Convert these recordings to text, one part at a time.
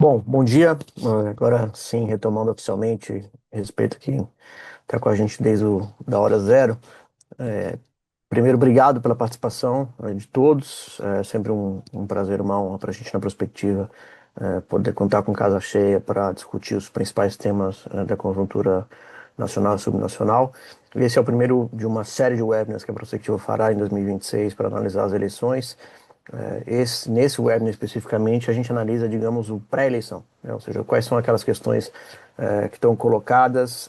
Bom, bom dia. Agora sim, retomando oficialmente, respeito que está com a gente desde da hora zero. É, Primeiro, obrigado pela participação de todos. É sempre um prazer, uma honra para a gente na Prospectiva poder contar com casa cheia para discutir os principais temas da conjuntura nacional e subnacional. Esse é o primeiro de uma série de webinars que a Prospectiva fará em 2026 para analisar as eleições. Nesse webinar especificamente, a gente analisa, digamos, o pré-eleição, né? Ou seja, quais são aquelas questões que estão colocadas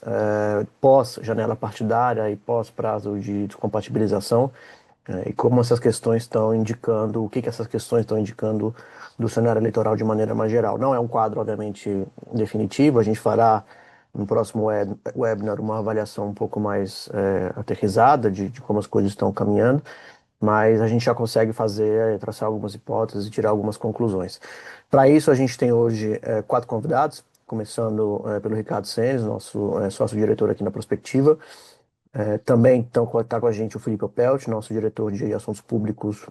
pós-janela partidária e pós-prazo de descompatibilização, e como essas questões estão indicando, o que que essas questões estão indicando do cenário eleitoral de maneira mais geral. Não é um quadro, obviamente, definitivo, a gente fará no próximo webinar uma avaliação um pouco mais aterrissada de como as coisas estão caminhando, mas a gente já consegue fazer, traçar algumas hipóteses e tirar algumas conclusões. Para isso, a gente tem hoje quatro convidados, começando pelo Ricardo Senes, nosso sócio-diretor aqui na Prospectiva. Também está com a gente o Felipe Opelt, nosso diretor de assuntos públicos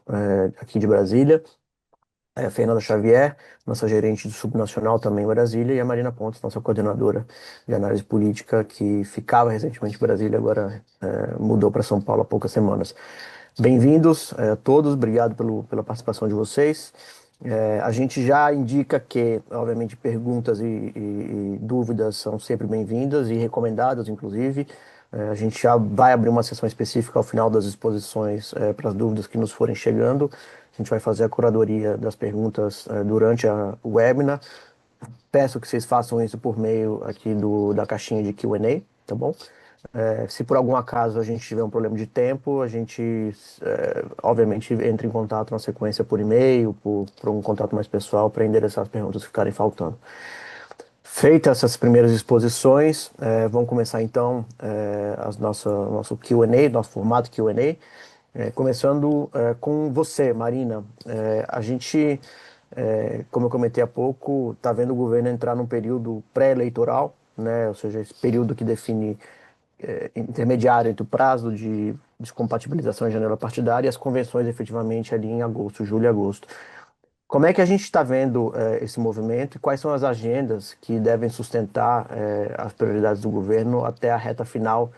aqui de Brasília. Fernanda Xavier, nossa gerente do Subnacional também em Brasília, e a Marina Pontes, nossa coordenadora de análise política, que ficava recentemente em Brasília, agora mudou para São Paulo há poucas semanas. Bem-vindos a todos, obrigado pela participação de vocês. A gente já indica que, obviamente, perguntas e dúvidas são sempre bem-vindas e recomendadas, inclusive. A gente já vai abrir uma sessão específica ao final das exposições para as dúvidas que nos forem chegando. A gente vai fazer a curadoria das perguntas durante o webinar. Peço que vocês façam isso por meio aqui da caixinha de Q&A, tá bom? Se por algum acaso a gente tiver um problema de tempo, a gente, obviamente, entra em contato na sequência por e-mail, por um contato mais pessoal, para endereçar as perguntas que ficarem faltando. Feitas essas primeiras exposições, vamos começar então nosso Q&A, nosso formato Q&A, começando com você, Marina. A gente, como eu comentei há pouco, está vendo o governo entrar num período pré-eleitoral, né? Ou seja, esse período que define intermediário entre o prazo de descompatibilização e janela partidária e as convenções efetivamente ali em agosto, julho e agosto. Como é que a gente está vendo esse movimento e quais são as agendas que devem sustentar as prioridades do governo até a reta final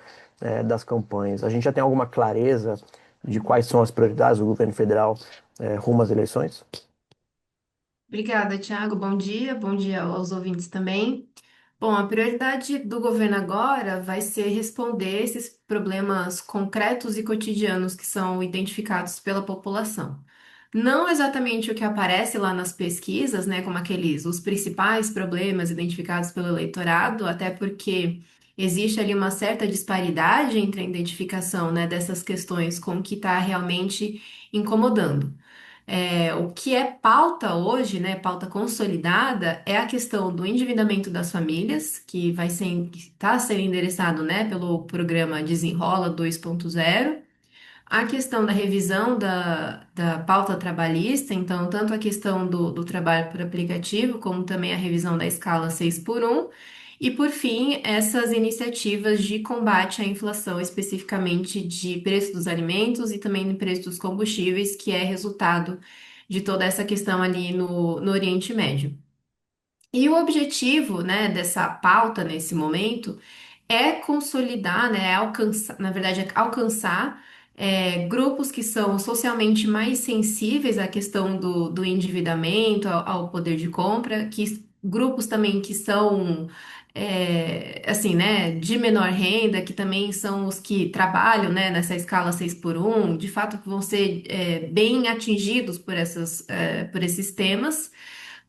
das campanhas? A gente já tem alguma clareza de quais são as prioridades do governo federal rumo às eleições? Obrigada, Thiago. Bom dia aos ouvintes também. Bom, a prioridade do governo agora vai ser responder esses problemas concretos e cotidianos que são identificados pela população. Não exatamente o que aparece lá nas pesquisas, né, como os principais problemas identificados pelo eleitorado, até porque existe ali uma certa disparidade entre a identificação, né, dessas questões com o que está realmente incomodando. O que é pauta hoje, né, pauta consolidada, é a questão do endividamento das famílias, que está sendo endereçado, né, pelo programa Desenrola 2.0, a questão da revisão da pauta trabalhista, então, tanto a questão do trabalho por aplicativo, como também a revisão da escala 6 por um, e, por fim, essas iniciativas de combate à inflação, especificamente de preço dos alimentos e também do preço dos combustíveis, que é resultado de toda essa questão ali no Oriente Médio. E o objetivo, né, dessa pauta nesse momento é consolidar, né, é alcançar, na verdade, é alcançar grupos que são socialmente mais sensíveis à questão do endividamento, ao poder de compra, grupos também que são assim, né, de menor renda, que também são os que trabalham, né, nessa escala 6 por um, de fato que vão ser bem atingidos por esses temas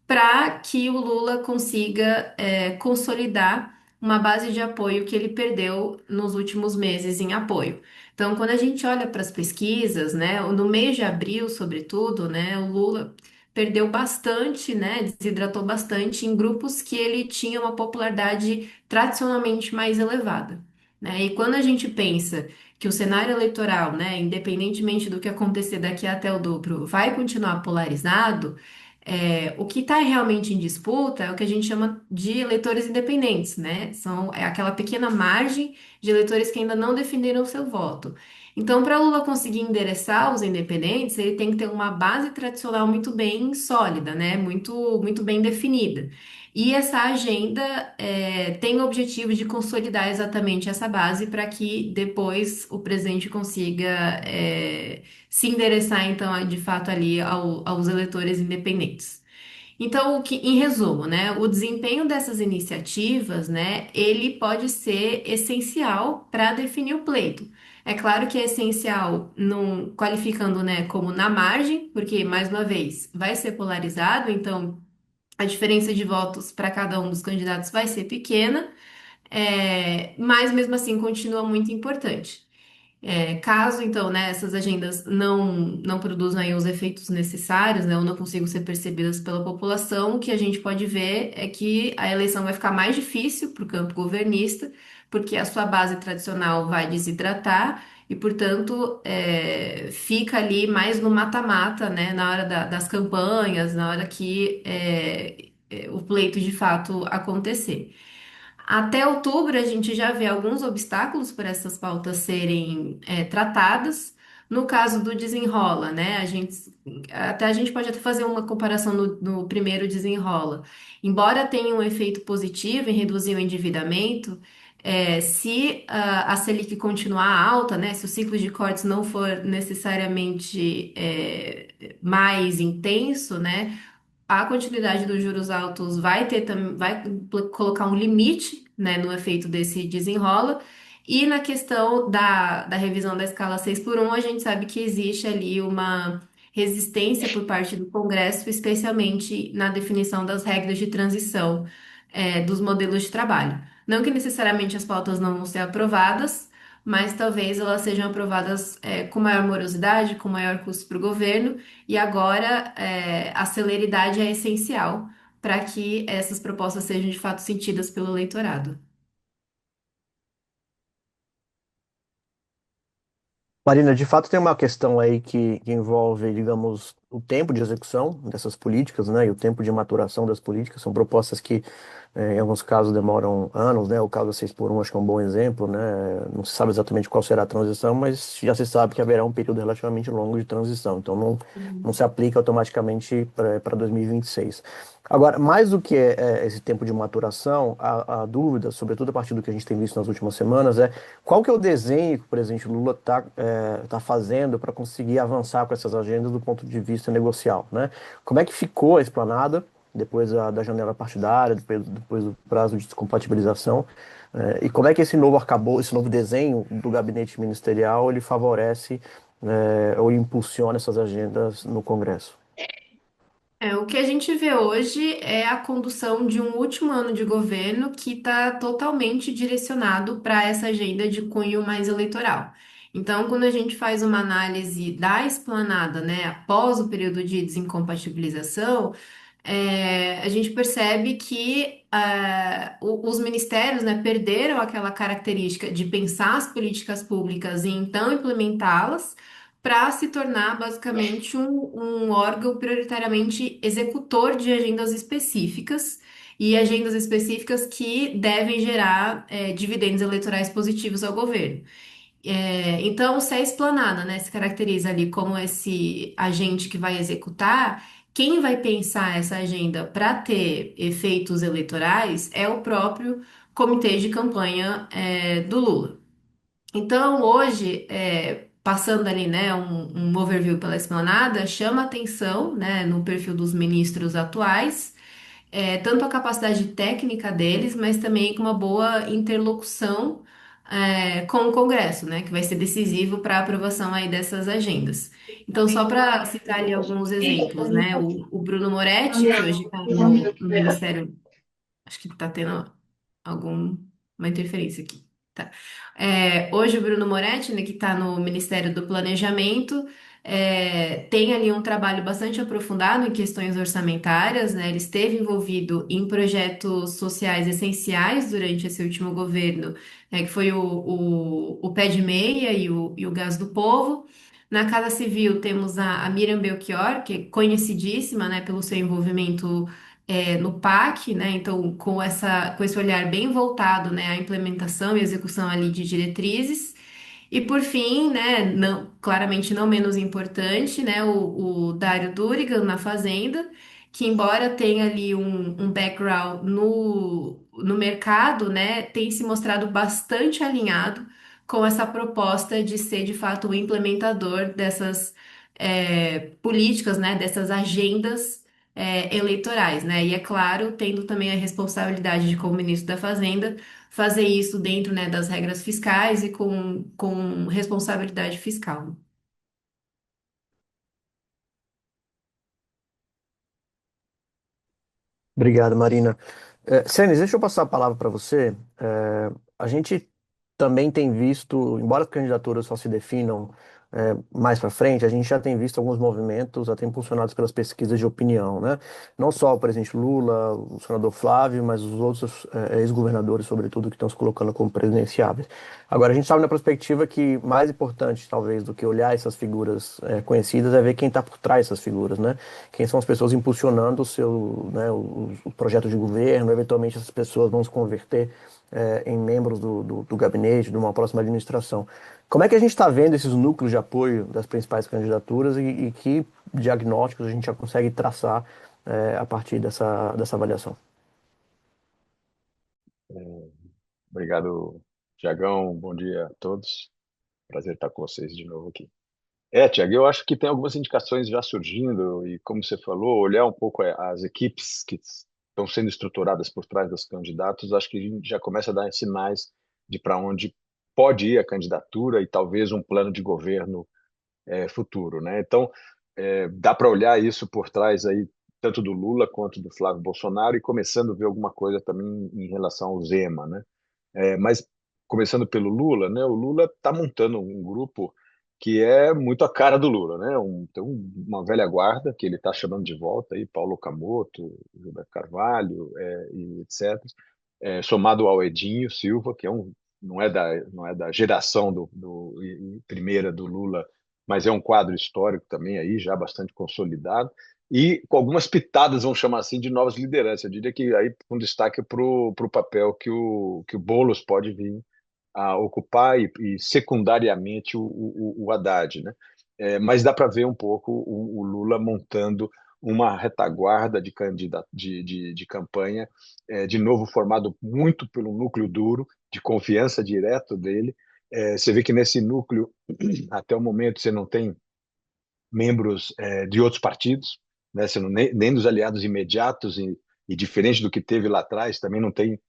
para que o Lula consiga consolidar uma base de apoio que ele perdeu nos últimos meses em apoio. Então, quando a gente olha para as pesquisas, né, no mês de abril, sobretudo, né, o Lula perdeu bastante, né, desidratou bastante em grupos que ele tinha uma popularidade tradicionalmente mais elevada, né? E quando a gente pensa que o cenário eleitoral, né, independentemente do que acontecer daqui até o dobro, vai continuar polarizado, o que está realmente em disputa é o que a gente chama de eleitores independentes, né? É aquela pequena margem de eleitores que ainda não definiram o seu voto. Então, para Lula conseguir endereçar os independentes, ele tem que ter uma base tradicional muito bem sólida, né? Muito bem definida. E essa agenda tem o objetivo de consolidar exatamente essa base para que depois o presidente consiga se endereçar, então, de fato, ali aos eleitores independentes. Então, em resumo, né, o desempenho dessas iniciativas, né, ele pode ser essencial para definir o pleito. É claro que é essencial, não qualificando, né, como na margem, porque mais uma vez vai ser polarizado, então a diferença de votos para cada um dos candidatos vai ser pequena, mas mesmo assim continua muito importante. Caso, então, né, essas agendas não produzam aí os efeitos necessários, né, ou não consigam ser percebidas pela população, o que a gente pode ver é que a eleição vai ficar mais difícil para o campo governista, porque a sua base tradicional vai desidratar e, portanto, fica ali mais no mata-mata, né, na hora das campanhas, na hora que o pleito de fato acontecer. Até outubro, a gente já vê alguns obstáculos para essas pautas serem tratadas. No caso do desenrola, né? A gente pode até fazer uma comparação no primeiro desenrola. Embora tenha um efeito positivo em reduzir o endividamento, se a Selic continuar alta, né? Se o ciclo de cortes não for necessariamente mais intenso, né? A continuidade dos juros altos vai colocar um limite, né, no efeito desse desenrola. E na questão da revisão da escala 6x1, a gente sabe que existe ali uma resistência por parte do Congresso, especialmente na definição das regras de transição, dos modelos de trabalho. Não que necessariamente as pautas não vão ser aprovadas, mas talvez elas sejam aprovadas, com maior morosidade, com maior custo para o governo. E agora, a celeridade é essencial para que essas propostas sejam de fato sentidas pelo eleitorado. Marina, de fato tem uma questão aí que envolve, digamos, o tempo de execução dessas políticas, né, e o tempo de maturação das políticas. São propostas que, em alguns casos, demoram anos, né, o caso da 6x1 acho que é um bom exemplo, né, não se sabe exatamente qual será a transição, mas já se sabe que haverá um período relativamente longo de transição, então não se aplica automaticamente para 2026. Agora, mais do que esse tempo de maturação, a dúvida, sobretudo a partir do que a gente tem visto nas últimas semanas, é qual que é o desenho que o presidente Lula tá fazendo para conseguir avançar com essas agendas do ponto de vista negocial, né? Como é que ficou a esplanada depois da janela partidária, depois do prazo de descompatibilização, e como é que esse novo esse novo desenho do gabinete ministerial, ele favorece, ou impulsiona essas agendas no Congresso? O que a gente vê hoje é a condução de um último ano de governo que está totalmente direcionado para essa agenda de cunho mais eleitoral. Então, quando a gente faz uma análise da esplanada, né, após o período de desincompatibilização, a gente percebe que os ministérios, né, perderam aquela característica de pensar as políticas públicas e então implementá-las para se tornar basicamente um órgão prioritariamente executor de agendas específicas e agendas específicas que devem gerar dividendos eleitorais positivos ao governo. Então, se a esplanada, né, se caracteriza ali como esse agente que vai executar, quem vai pensar essa agenda para ter efeitos eleitorais é o próprio comitê de campanha, do Lula. Então, hoje, passando ali, né, um overview pela esplanada, chama atenção, né, no perfil dos ministros atuais, tanto a capacidade técnica deles, mas também com uma boa interlocução, com o Congresso, né, que vai ser decisivo para a aprovação aí dessas agendas. Então, só para citar ali alguns exemplos, né, o Bruno Moretti, que hoje está no Ministério. Acho que tá tendo alguma interferência aqui. Tá. Hoje o Bruno Moretti, né, que está no Ministério do Planejamento, tem ali um trabalho bastante aprofundado em questões orçamentárias, né? Ele esteve envolvido em projetos sociais essenciais durante esse último governo, né, que foi o Pé de Meia e o Gás do Povo. Na Casa Civil temos a Miriam Belchior, que é conhecidíssima, né, pelo seu envolvimento no PAC, né? Então, com esse olhar bem voltado, né, à implementação e execução ali de diretrizes. E por fim, né, claramente não menos importante, né, o Dário Durigan na Fazenda, que embora tenha ali um background no mercado, né, tem se mostrado bastante alinhado com essa proposta de ser de fato o implementador dessas políticas, né, dessas agendas eleitorais, né? E é claro, tendo também a responsabilidade de, como ministro da Fazenda, fazer isso dentro, né, das regras fiscais e com responsabilidade fiscal. Obrigado, Marina. Senes, deixa eu passar a palavra para você. A gente também tem visto, embora as candidaturas só se definam mais para frente, a gente já tem visto alguns movimentos, até impulsionados pelas pesquisas de opinião, né? Não só o presidente Lula, o senador Flávio, mas os outros ex-governadores, sobretudo, que estão se colocando como presidenciáveis. Agora, a gente sabe na perspectiva que mais importante, talvez, do que olhar essas figuras conhecidas é ver quem está por trás dessas figuras, né? Quem são as pessoas impulsionando o seu, né, o projeto de governo, eventualmente essas pessoas vão se converter em membros do gabinete, de uma próxima administração. Como é que a gente está vendo esses núcleos de apoio das principais candidaturas e que diagnósticos a gente já consegue traçar a partir dessa avaliação? Obrigado, Tiagão. Bom dia a todos. Prazer estar com vocês de novo aqui. Tiago, eu acho que tem algumas indicações já surgindo e, como você falou, olhar um pouco as equipes que estão sendo estruturadas por trás dos candidatos, acho que a gente já começa a dar sinais de para onde pode ir a candidatura e talvez um plano de governo futuro, né? Então, dá para olhar isso por trás aí tanto do Lula quanto do Flávio Bolsonaro e começando a ver alguma coisa também em relação ao Zema, né? Mas começando pelo Lula, né? O Lula está montando um grupo que é muito a cara do Lula, né? Tem uma velha guarda que ele está chamando de volta aí, Paulo Camoto, Gilberto Carvalho, e etc. Somado ao Edinho Silva, que não é da geração primeira do Lula, mas é um quadro histórico também aí já bastante consolidado e com algumas pitadas, vamos chamar assim, de novas lideranças. Eu diria que aí um destaque para o papel que o Boulos pode vir a ocupar e secundariamente o Haddad, né? Mas dá para ver um pouco o Lula montando uma retaguarda de candidato de campanha, de novo formado muito pelo núcleo duro, de confiança direto dele. Você vê que nesse núcleo, até o momento, você não tem membros de outros partidos, né? Você não, nem dos aliados imediatos e diferente do que teve lá atrás, também não tem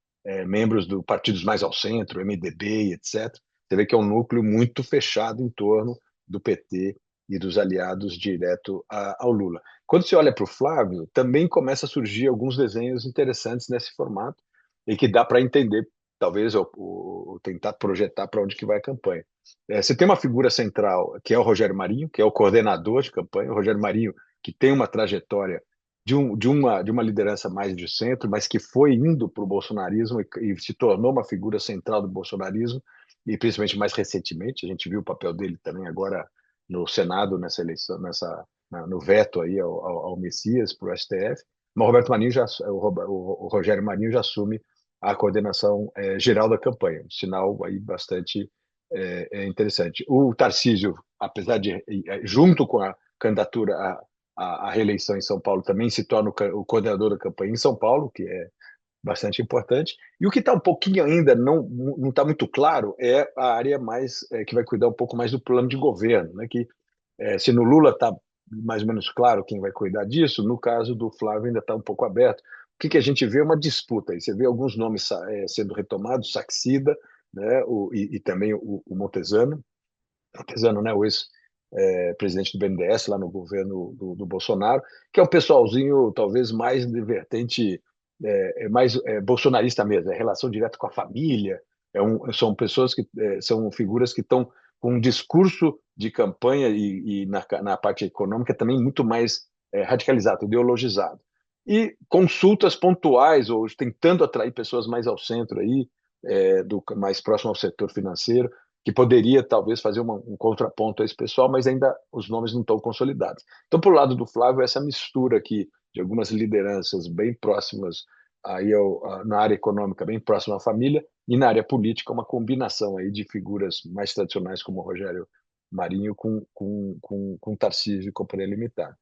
membros do partidos mais ao centro, MDB, etc. Você vê que é um núcleo muito fechado em torno do PT e dos aliados direto ao Lula. Quando você olha para o Flávio, também começa a surgir alguns desenhos interessantes nesse formato e que dá para entender, talvez, ou tentar projetar para onde que vai a campanha. Você tem uma figura central, que é o Rogério Marinho, que é o coordenador de campanha. O Rogério Marinho, que tem uma trajetória de uma liderança mais de centro, mas que foi indo para o bolsonarismo e se tornou uma figura central do bolsonarismo, e principalmente mais recentemente. A gente viu o papel dele também agora no Senado, nessa eleição, no veto aí ao Messias, para o STF. Mas o Rogério Marinho já assume a coordenação geral da campanha, um sinal aí bastante interessante. O Tarcísio, apesar de, junto com a candidatura à reeleição em São Paulo, também se torna o coordenador da campanha em São Paulo, que é bastante importante. E o que está um pouquinho ainda não está muito claro é a área mais que vai cuidar um pouco mais do plano de governo, né? Que se no Lula está mais ou menos claro quem vai cuidar disso, no caso do Flávio ainda está um pouco aberto. O que a gente vê é uma disputa aí. Você vê alguns nomes sendo retomados, Saxida, né, e também o Montezano, né, o ex-presidente do BNDES lá no governo do Bolsonaro, que é um pessoalzinho talvez mais de vertente, mais bolsonarista mesmo, é relação direta com a família, são pessoas que são figuras que estão com um discurso de campanha e na parte econômica também muito mais radicalizado, ideologizado. E consultas pontuais, ou tentando atrair pessoas mais ao centro aí, mais próximo ao setor financeiro, que poderia talvez fazer um contraponto a esse pessoal, mas ainda os nomes não estão consolidados. Então, por lado do Flávio, essa mistura aqui de algumas lideranças bem próximas aí na área econômica, bem próxima à família, e na área política uma combinação aí de figuras mais tradicionais como o Rogério Marinho com Tarcísio e Companhia Limitada.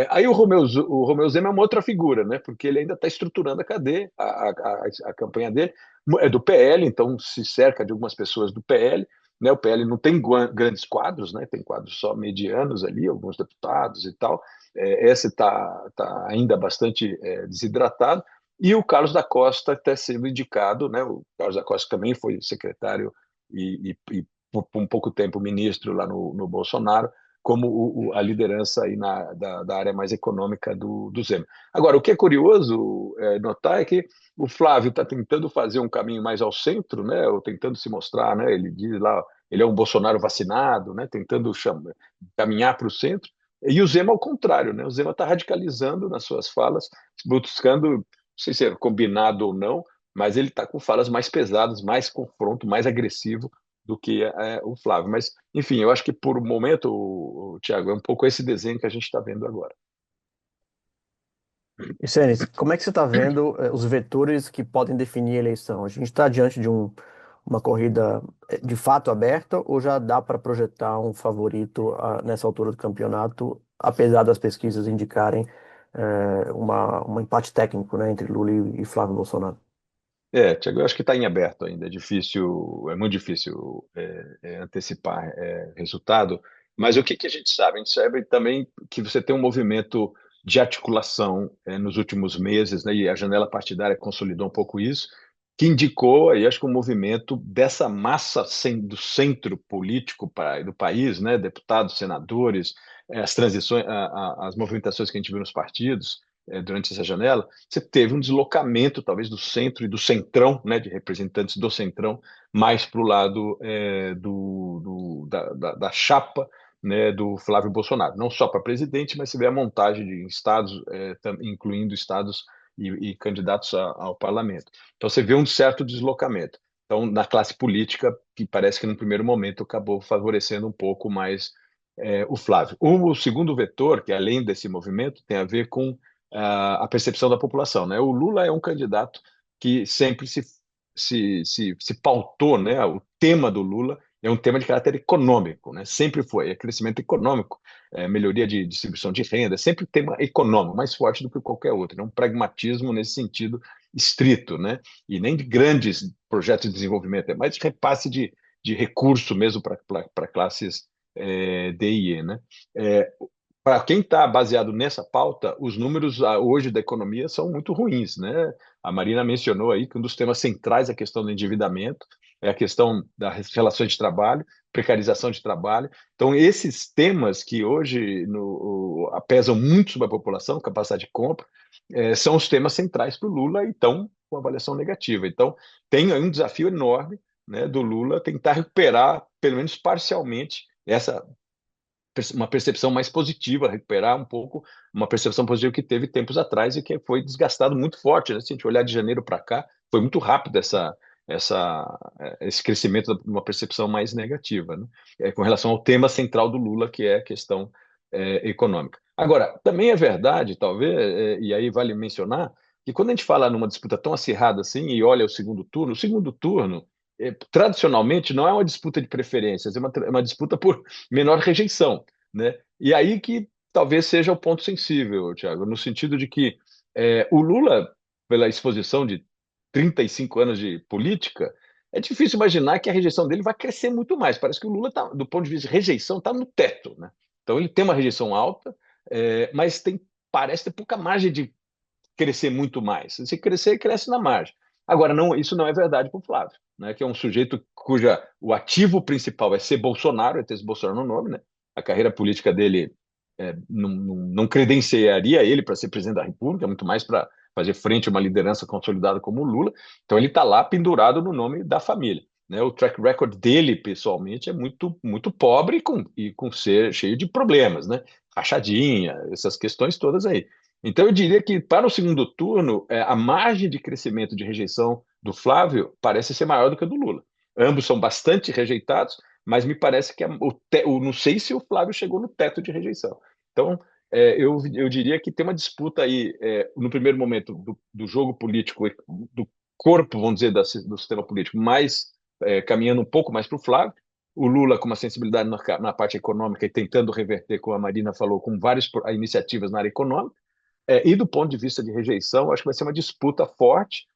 Aí o Romeu Zema é uma outra figura, né? Porque ele ainda está estruturando a cadeia, a campanha dele é do PL, então se cerca de algumas pessoas do PL, né? O PL não tem grandes quadros, né? Tem quadros só medianos ali, alguns deputados e tal. Esse está ainda bastante desidratado. E o Carlos da Costa está sendo indicado, né? O Carlos da Costa também foi secretário e por um pouco tempo ministro lá no Bolsonaro, como a liderança aí da área mais econômica do Zema. Agora, o que é curioso notar é que o Flávio está tentando fazer um caminho mais ao centro, né? Ou tentando se mostrar, né? Ele diz lá, ele é um Bolsonaro vacinado, né? Tentando caminhar para o centro. E o Zema ao contrário, né? O Zema está radicalizando nas suas falas, buscando, não sei se é combinado ou não, mas ele está com falas mais pesadas, mais confronto, mais agressivo do que o Flávio. Mas, enfim, eu acho que por um momento, Thiago, é um pouco esse desenho que a gente está vendo agora. E, Senes, como é que você está vendo os vetores que podem definir a eleição? A gente está diante de uma corrida de fato aberta ou já dá para projetar um favorito nessa altura do campeonato, apesar das pesquisas indicarem um empate técnico, né, entre Lula e Flávio Bolsonaro? Tiago, eu acho que está em aberto ainda. É difícil, é muito difícil antecipar resultado. Mas o que que a gente sabe? A gente sabe também que você tem um movimento de articulação nos últimos meses, né, e a janela partidária consolidou um pouco isso, que indicou, aí acho que um movimento dessa massa do centro político do país, né, deputados, senadores, as transições, as movimentações que a gente viu nos partidos durante essa janela, você teve um deslocamento, talvez, do centro e do centrão, né, de representantes do centrão, mais para o lado da chapa, né, do Flávio Bolsonaro. Não só para presidente, mas você vê a montagem de estados, incluindo estados e candidatos ao parlamento. Então você vê um certo deslocamento. Então, na classe política, que parece que no primeiro momento acabou favorecendo um pouco mais o Flávio. O segundo vetor, que além desse movimento, tem a ver com a percepção da população, né? O Lula é um candidato que sempre se pautou, né? O tema do Lula é um tema de caráter econômico, né? Sempre foi, é crescimento econômico, melhoria de distribuição de renda, é sempre tema econômico, mais forte do que qualquer outro, né? Um pragmatismo nesse sentido estrito, né? E nem de grandes projetos de desenvolvimento, é mais de repasse de recurso mesmo para classes D e E, né? É, para quem está baseado nessa pauta, os números hoje da economia são muito ruins, né? A Marina mencionou aí que um dos temas centrais é a questão do endividamento, é a questão das relações de trabalho, precarização de trabalho. Então, esses temas que hoje pesam muito sobre a população, capacidade de compra, são os temas centrais para o Lula e estão com avaliação negativa. Então, tem aí um desafio enorme, né, do Lula tentar recuperar, pelo menos parcialmente, uma percepção mais positiva, recuperar um pouco uma percepção positiva que teve tempos atrás e que foi desgastado muito forte, né? Se a gente olhar de janeiro para cá, foi muito rápido esse crescimento de uma percepção mais negativa, né? Com relação ao tema central do Lula, que é a questão econômica. Agora, também é verdade, talvez, e aí vale mencionar, que quando a gente fala numa disputa tão acirrada assim e olha o segundo turno tradicionalmente não é uma disputa de preferências, é uma disputa por menor rejeição, né? E aí que talvez seja o ponto sensível, Thiago, no sentido de que o Lula, pela exposição de 35 anos de política, é difícil imaginar que a rejeição dele vai crescer muito mais. Parece que o Lula, tá, do ponto de vista de rejeição, está no teto, né? Então ele tem uma rejeição alta, mas parece ter pouca margem de crescer muito mais. Se crescer, cresce na margem. Agora, não, isso não é verdade para o Flávio, né, que é um sujeito cuja o ativo principal é ser Bolsonaro, é ter esse Bolsonaro no nome, né? A carreira política dele não credenciaria ele para ser presidente da República, muito mais para fazer frente a uma liderança consolidada como o Lula. Então ele está lá pendurado no nome da família. Né? O track record dele, pessoalmente, é muito, muito pobre e com ser cheio de problemas, né? Rachadinha, essas questões todas aí. Então, eu diria que para o segundo turno, a margem de crescimento de rejeição do Flávio parece ser maior do que a do Lula. Ambos são bastante rejeitados, mas me parece que não sei se o Flávio chegou no teto de rejeição. Então, eu diria que tem uma disputa aí, no primeiro momento, do jogo político, corpo, vamos dizer, do sistema político, mais caminhando um pouco mais para o Flávio. O Lula com uma sensibilidade na parte econômica e tentando reverter, como a Marina falou, com várias iniciativas na área econômica. E do ponto de vista de rejeição, acho que vai ser uma disputa forte,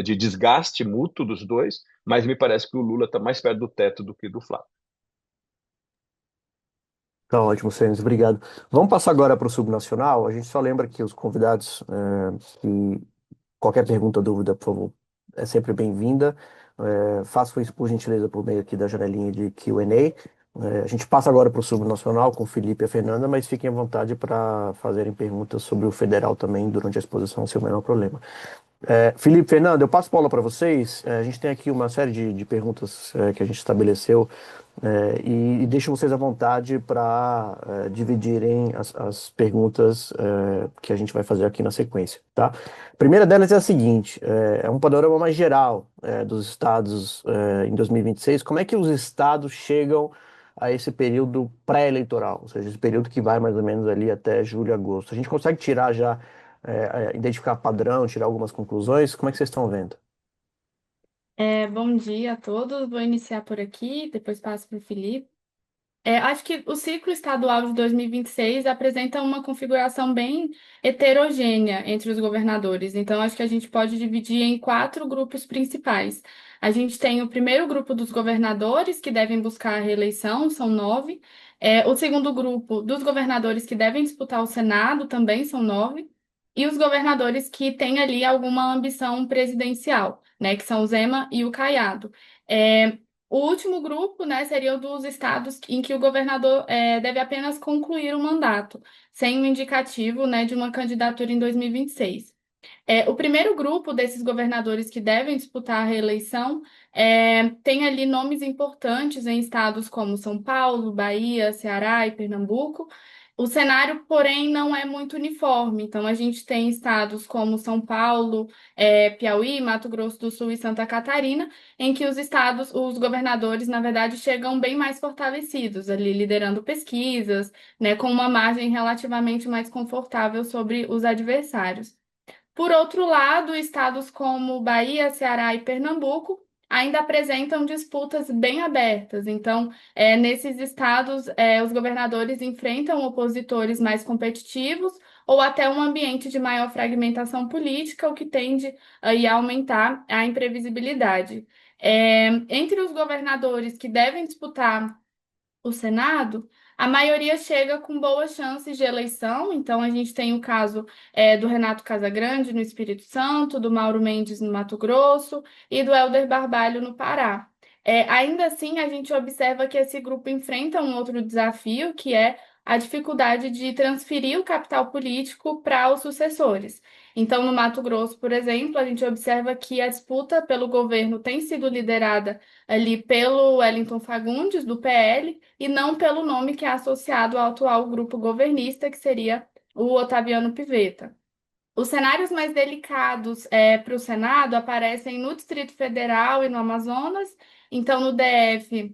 de desgaste mútuo dos dois, mas me parece que o Lula está mais perto do teto do que do Flávio. Tá ótimo, Sênis, obrigado. Vamos passar agora para o subnacional. A gente só lembra que os convidados, que qualquer pergunta, dúvida, por favor, é sempre bem-vinda. Façam isso, por gentileza, por meio aqui da janelinha de Q&A. A gente passa agora para o subnacional com o Felipe e a Fernanda, mas fiquem à vontade para fazerem perguntas sobre o federal também durante a exposição, sem o menor problema. Felipe, Fernando, eu passo a bola para vocês. A gente tem aqui uma série de perguntas que a gente estabeleceu e deixo vocês à vontade para dividirem as perguntas que a gente vai fazer aqui na sequência, tá? A primeira delas é a seguinte: é um panorama mais geral dos estados em 2026. Como é que os estados chegam a esse período pré-eleitoral, ou seja, esse período que vai mais ou menos ali até julho, agosto? A gente consegue tirar já identificar padrão, tirar algumas conclusões? Como é que vocês estão vendo? Bom dia a todos. Vou iniciar por aqui, depois passo para o Felipe. Acho que o ciclo estadual de 2026 apresenta uma configuração bem heterogênea entre os governadores. Então, acho que a gente pode dividir em quatro grupos principais. A gente tem o primeiro grupo dos governadores que devem buscar a reeleição, são 9. O segundo grupo dos governadores que devem disputar o Senado, também são 9. E os governadores que têm ali alguma ambição presidencial, né, que são o Zema e o Caiado. É, o último grupo, né, seria o dos estados em que o governador deve apenas concluir o mandato, sem um indicativo, né, de uma candidatura em 2026. O primeiro grupo desses governadores que devem disputar a reeleição tem ali nomes importantes em estados como São Paulo, Bahia, Ceará e Pernambuco. O cenário, porém, não é muito uniforme. Então, a gente tem estados como São Paulo, Piauí, Mato Grosso do Sul e Santa Catarina, em que os governadores, na verdade, chegam bem mais fortalecidos, ali liderando pesquisas, né, com uma margem relativamente mais confortável sobre os adversários. Por outro lado, estados como Bahia, Ceará e Pernambuco ainda apresentam disputas bem abertas. Então, nesses estados, os governadores enfrentam opositores mais competitivos ou até um ambiente de maior fragmentação política, o que tende aí, a aumentar a imprevisibilidade. Entre os governadores que devem disputar o Senado, a maioria chega com boas chances de eleição. Então, a gente tem o caso do Renato Casagrande no Espírito Santo, do Mauro Mendes no Mato Grosso e do Helder Barbalho no Pará. Ainda assim, a gente observa que esse grupo enfrenta um outro desafio, que é a dificuldade de transferir o capital político para os sucessores. Então, no Mato Grosso, por exemplo, a gente observa que a disputa pelo governo tem sido liderada ali pelo Wellington Fagundes, do PL, e não pelo nome que é associado ao atual grupo governista, que seria o Otaviano Pivetta. Os cenários mais delicados para o Senado aparecem no Distrito Federal e no Amazonas. Então, no DF,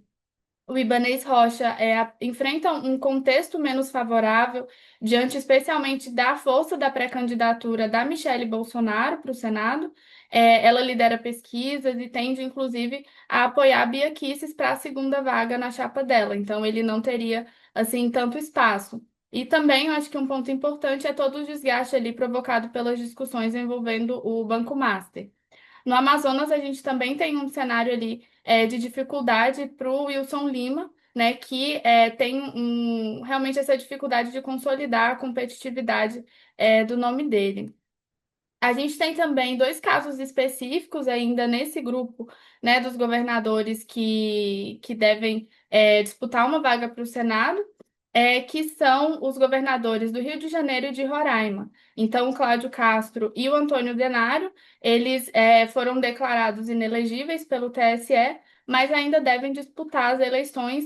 o Ibanez Rocha enfrenta um contexto menos favorável, diante especialmente da força da pré-candidatura da Michele Bolsonaro para o Senado. Ela lidera pesquisas e tende, inclusive, a apoiar a Bia Kicis para a segunda vaga na chapa dela. Então, ele não teria, assim, tanto espaço. E também, eu acho que um ponto importante é todo o desgaste ali provocado pelas discussões envolvendo o Banco Master. No Amazonas, a gente também tem um cenário ali de dificuldade para o Wilson Lima, né, que tem realmente essa dificuldade de consolidar a competitividade do nome dele. A gente tem também dois casos específicos ainda nesse grupo, né, dos governadores que devem disputar uma vaga para o Senado, que são os governadores do Rio de Janeiro e de Roraima. Então, o Cláudio Castro e o Antônio Denário, eles foram declarados inelegíveis pelo TSE, mas ainda devem disputar as eleições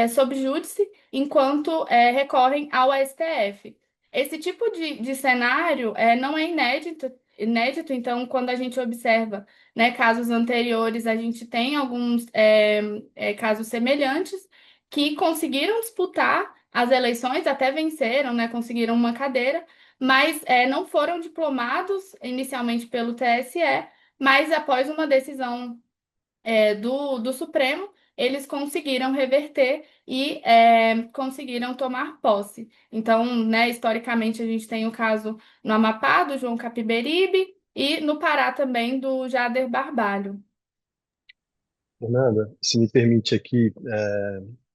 sob júdice, enquanto recorrem ao STF. Esse tipo de cenário não é inédito, então, quando a gente observa, né, casos anteriores, a gente tem alguns casos semelhantes que conseguiram disputar as eleições, até venceram, né, conseguiram uma cadeira, mas não foram diplomados inicialmente pelo TSE, mas após uma decisão do Supremo, eles conseguiram reverter e conseguiram tomar posse. Então, né, historicamente, a gente tem o caso no Amapá, do João Capiberibe, e no Pará também, do Jader Barbalho. Fernanda, se me permite aqui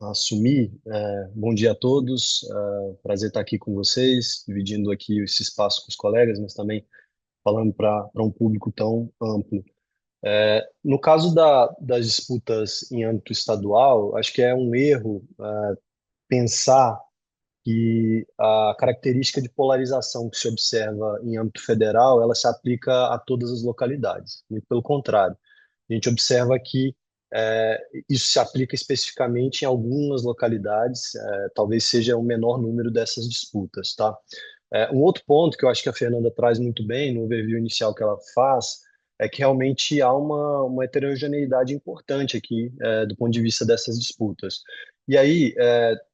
assumir, bom dia a todos, prazer estar aqui com vocês, dividindo aqui esse espaço com os colegas, mas também falando para um público tão amplo. No caso das disputas em âmbito estadual, acho que é um erro pensar que a característica de polarização que se observa em âmbito federal, ela se aplica a todas as localidades. Muito pelo contrário. A gente observa que isso se aplica especificamente em algumas localidades, talvez seja o menor número dessas disputas, tá? Um outro ponto que eu acho que a Fernanda traz muito bem no overview inicial que ela faz é que realmente há uma heterogeneidade importante aqui, do ponto de vista dessas disputas. E aí,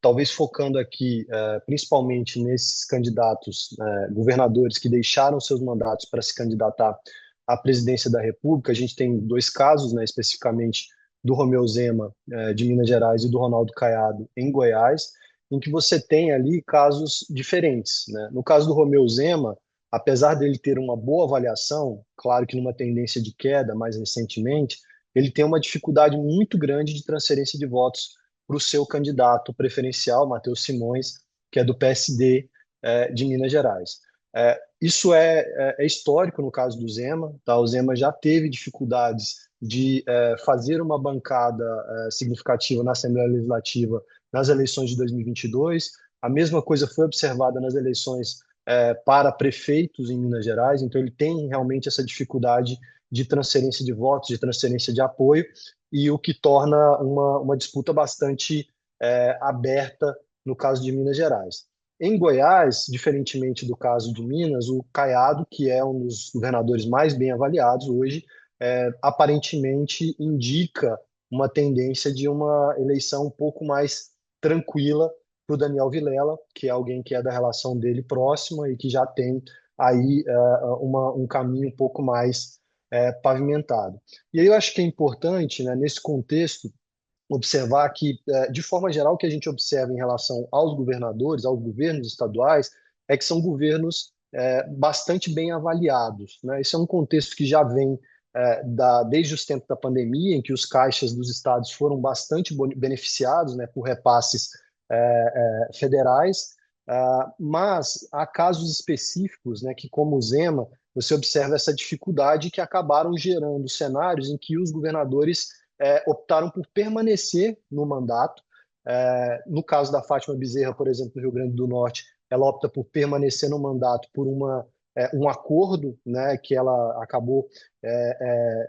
talvez focando aqui, principalmente nesses candidatos, governadores que deixaram seus mandatos para se candidatar à presidência da República, a gente tem dois casos, né, especificamente do Romeu Zema, de Minas Gerais, e do Ronaldo Caiado, em Goiás, em que você tem ali casos diferentes, né? No caso do Romeu Zema, apesar dele ter uma boa avaliação, claro que numa tendência de queda mais recentemente, ele tem uma dificuldade muito grande de transferência de votos para o seu candidato preferencial, Matheus Simões, que é do PSD, de Minas Gerais. Isso é histórico no caso do Zema, tá? O Zema já teve dificuldades de fazer uma bancada significativa na Assembleia Legislativa nas eleições de 2022. A mesma coisa foi observada nas eleições para prefeitos em Minas Gerais, então ele tem realmente essa dificuldade de transferência de votos, de transferência de apoio, e o que torna uma disputa bastante aberta no caso de Minas Gerais. Em Goiás, diferentemente do caso de Minas, o Caiado, que é um dos governadores mais bem avaliados hoje, aparentemente indica uma tendência de uma eleição um pouco mais tranquila para o Daniel Vilela, que é alguém que é da relação dele próxima e que já tem aí um caminho um pouco mais pavimentado. E aí eu acho que é importante, né, nesse contexto, observar que, de forma geral, o que a gente observa em relação aos governadores, aos governos estaduais, é que são governos bastante bem avaliados, né? Esse é um contexto que já vem desde os tempos da pandemia, em que os caixas dos estados foram bastante beneficiados, né, por repasses federais, mas há casos específicos, né, que, como o Zema, você observa essa dificuldade que acabaram gerando cenários em que os governadores optaram por permanecer no mandato. No caso da Fátima Bezerra, por exemplo, no Rio Grande do Norte, ela opta por permanecer no mandato por um acordo, né, que ela acabou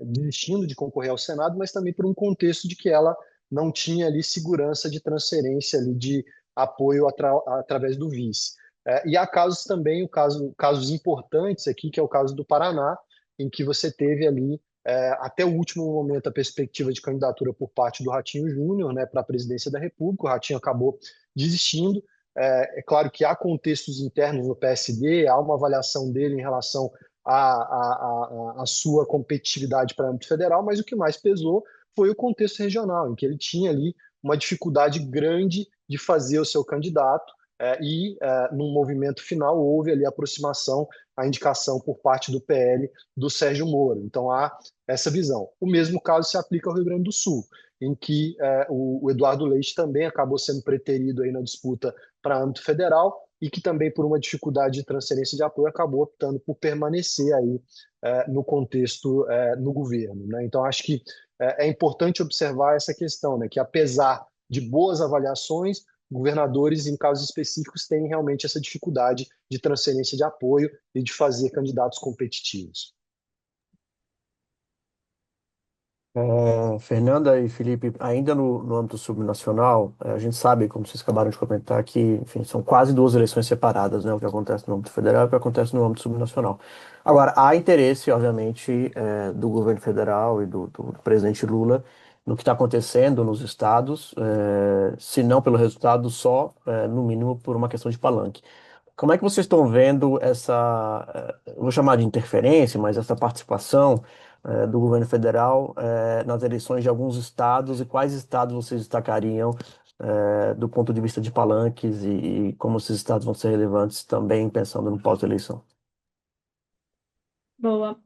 desistindo de concorrer ao Senado, mas também por um contexto de que ela não tinha ali segurança de transferência ali de apoio através do vice. E há casos também, casos importantes aqui, que é o caso do Paraná, em que você teve ali até o último momento a perspectiva de candidatura por parte do Ratinho Júnior, né, para a presidência da República. O Ratinho acabou desistindo. É claro que há contextos internos no PSD, há uma avaliação dele em relação à sua competitividade para o âmbito federal, mas o que mais pesou foi o contexto regional, em que ele tinha ali uma dificuldade grande de fazer o seu candidato, no movimento final houve ali a aproximação, a indicação por parte do PL do Sérgio Moro. Então há essa visão. O mesmo caso se aplica ao Rio Grande do Sul, em que o Eduardo Leite também acabou sendo preterido aí na disputa para âmbito federal e que também, por uma dificuldade de transferência de apoio, acabou optando por permanecer aí no contexto no governo, né? Então acho que é importante observar essa questão, né, que apesar de boas avaliações, governadores, em casos específicos, têm realmente essa dificuldade de transferência de apoio e de fazer candidatos competitivos. Fernanda e Felipe, ainda no âmbito subnacional, a gente sabe, como vocês acabaram de comentar, que, enfim, são quase duas eleições separadas, né? O que acontece no âmbito federal e o que acontece no âmbito subnacional. Agora, há interesse, obviamente, do governo federal e do presidente Lula no que está acontecendo nos estados, se não pelo resultado, só, no mínimo, por uma questão de palanque. Como é que vocês estão vendo essa, eu vou chamar de interferência, mas essa participação do governo federal nas eleições de alguns estados e quais estados vocês destacariam do ponto de vista de palanques e como esses estados vão ser relevantes também pensando no pós-eleição? Boa.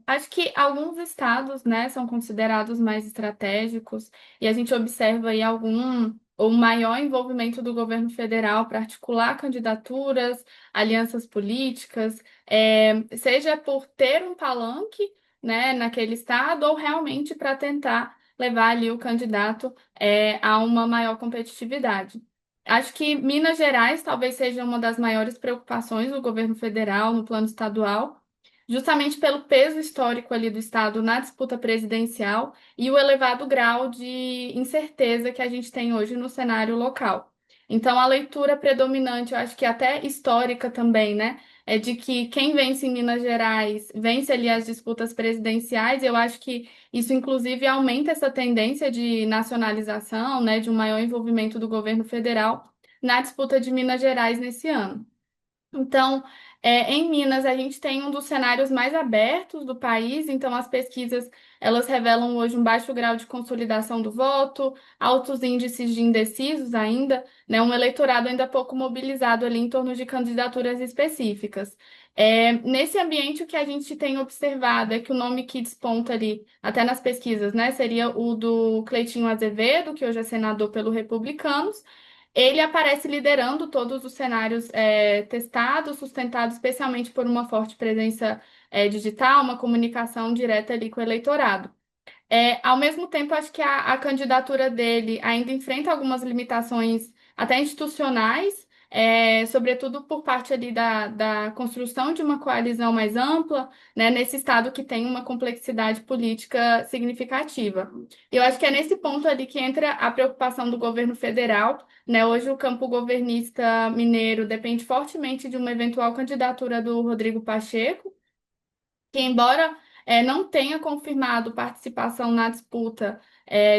Acho que alguns estados, né, são considerados mais estratégicos e a gente observa aí algum ou maior envolvimento do governo federal para articular candidaturas, alianças políticas, seja por ter um palanque, né, naquele estado ou realmente para tentar levar ali o candidato, a uma maior competitividade. Acho que Minas Gerais talvez seja uma das maiores preocupações do governo federal no plano estadual, justamente pelo peso histórico ali do Estado na disputa presidencial e o elevado grau de incerteza que a gente tem hoje no cenário local. Então, a leitura predominante, eu acho que até histórica também, né, é de que quem vence em Minas Gerais vence ali as disputas presidenciais. Eu acho que isso, inclusive, aumenta essa tendência de nacionalização, né, de um maior envolvimento do governo federal na disputa de Minas Gerais nesse ano. Então, em Minas, a gente tem um dos cenários mais abertos do país, então as pesquisas elas revelam hoje um baixo grau de consolidação do voto, altos índices de indecisos ainda, né, um eleitorado ainda pouco mobilizado ali em torno de candidaturas específicas. Nesse ambiente, o que a gente tem observado é que o nome que desponta ali, até nas pesquisas, né, seria o do Cleitinho Azevedo, que hoje é senador pelo Republicanos. Ele aparece liderando todos os cenários testados, sustentados especialmente por uma forte presença digital, uma comunicação direta ali com o eleitorado. Ao mesmo tempo, acho que a candidatura dele ainda enfrenta algumas limitações até institucionais, sobretudo por parte ali da construção de uma coalizão mais ampla, né, nesse estado que tem uma complexidade política significativa. Eu acho que é nesse ponto ali que entra a preocupação do governo federal, né? Hoje o campo governista mineiro depende fortemente de uma eventual candidatura do Rodrigo Pacheco, que embora não tenha confirmado participação na disputa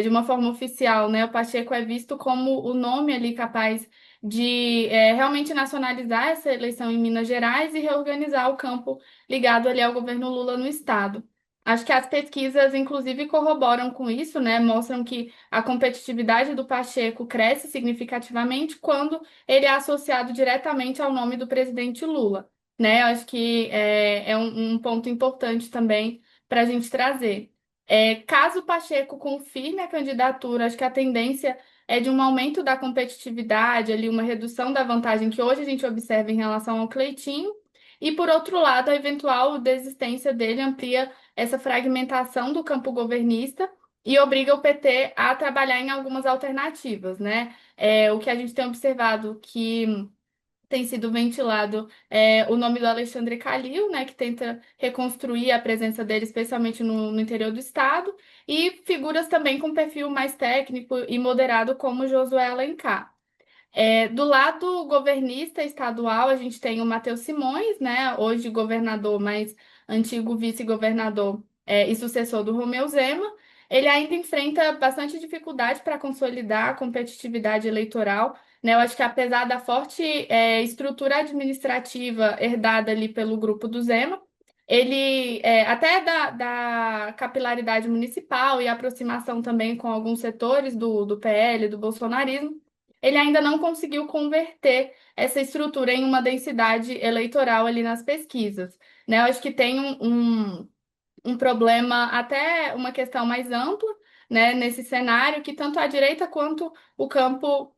de uma forma oficial, né, o Pacheco é visto como o nome ali capaz de realmente nacionalizar essa eleição em Minas Gerais e reorganizar o campo ligado ali ao governo Lula no estado. Acho que as pesquisas, inclusive, corroboram com isso, né? Mostram que a competitividade do Pacheco cresce significativamente quando ele é associado diretamente ao nome do presidente Lula, né? Eu acho que é um ponto importante também para a gente trazer. Caso o Pacheco confirme a candidatura, acho que a tendência é de um aumento da competitividade, ali, uma redução da vantagem que hoje a gente observa em relação ao Cleitinho, e por outro lado, a eventual desistência dele amplia essa fragmentação do campo governista e obriga o PT a trabalhar em algumas alternativas, né? O que a gente tem observado que tem sido ventilado o nome do Alexandre Calil, né, que tenta reconstruir a presença dele, especialmente no interior do estado, e figuras também com perfil mais técnico e moderado, como Josué Alencar. Do lado governista estadual, a gente tem o Matheus Simões, né, hoje governador, mas antigo vice-governador e sucessor do Romeu Zema. Ele ainda enfrenta bastante dificuldade para consolidar a competitividade eleitoral, né? Eu acho que apesar da forte estrutura administrativa herdada ali pelo grupo do Zema, ele, até da capilaridade municipal e aproximação também com alguns setores do PL, do bolsonarismo, ele ainda não conseguiu converter essa estrutura em uma densidade eleitoral ali nas pesquisas, né? Eu acho que tem um problema, até uma questão mais ampla, né, nesse cenário, que tanto a direita quanto o campo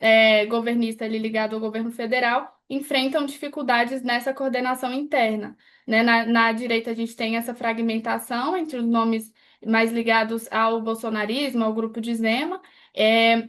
governista ali ligado ao governo federal enfrentam dificuldades nessa coordenação interna, né? Na direita a gente tem essa fragmentação entre os nomes mais ligados ao bolsonarismo, ao grupo de Zema.